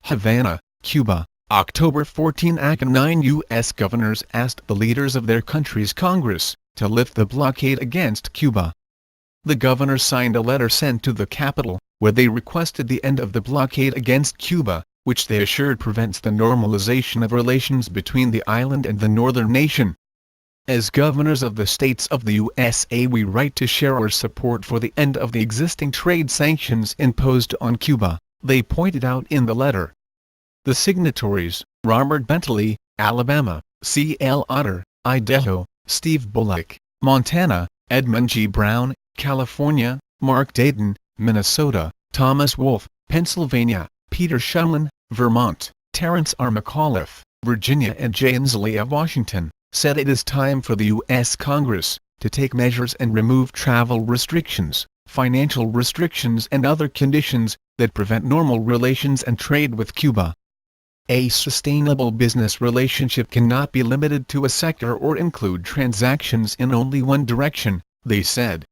Havana, Cuba, October 14. ACA 9 U.S. governors asked the leaders of their country's Congress to lift the blockade against Cuba. The governors signed a letter sent to the capital, where they requested the end of the blockade against Cuba, which they assured prevents the normalization of relations between the island and the northern nation. As governors of the states of the USA, we write to share our support for the end of the existing trade sanctions imposed on Cuba, they pointed out in the letter. The signatories, Robert Bentley, Alabama, C.L. Otter, Idaho, Steve Bullock, Montana, Edmund G. Brown, California, Mark Dayton, Minnesota, Thomas Wolfe, Pennsylvania, Peter Shumlin, Vermont, Terrence R. McAuliffe, Virginia, and Jay Inslee of Washington, said it is time for the U.S. Congress to take measures and remove travel restrictions, financial restrictions and other conditions that prevent normal relations and trade with Cuba. A sustainable business relationship cannot be limited to a sector or include transactions in only one direction, they said.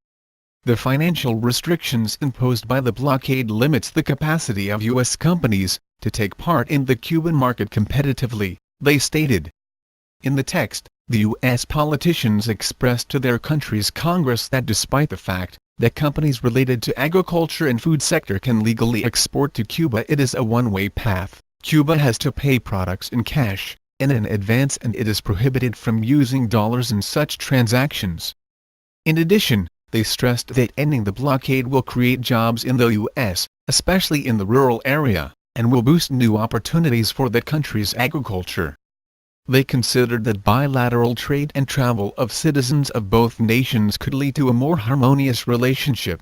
The financial restrictions imposed by the blockade limits the capacity of U.S. companies to take part in the Cuban market competitively, they stated. In the text, the U.S. politicians expressed to their country's Congress that despite the fact that companies related to agriculture and food sector can legally export to Cuba, it is a one-way path. Cuba has to pay products in cash, in advance, and it is prohibited from using dollars in such transactions. In addition, they stressed that ending the blockade will create jobs in the U.S., especially in the rural area, and will boost new opportunities for the country's agriculture. They considered that bilateral trade and travel of citizens of both nations could lead to a more harmonious relationship.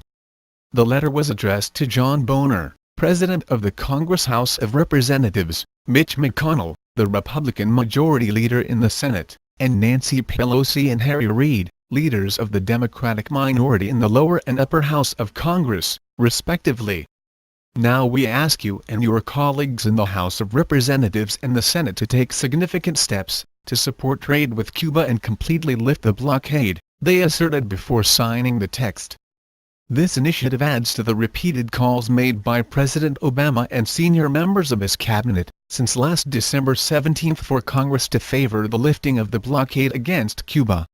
The letter was addressed to John Boehner, President of the Congress House of Representatives, Mitch McConnell, the Republican Majority Leader in the Senate, and Nancy Pelosi and Harry Reid, leaders of the Democratic minority in the lower and upper house of Congress, respectively. Now we ask you and your colleagues in the House of Representatives and the Senate to take significant steps to support trade with Cuba and completely lift the blockade, they asserted before signing the text. This initiative adds to the repeated calls made by President Obama and senior members of his cabinet since last December 17 for Congress to favor the lifting of the blockade against Cuba.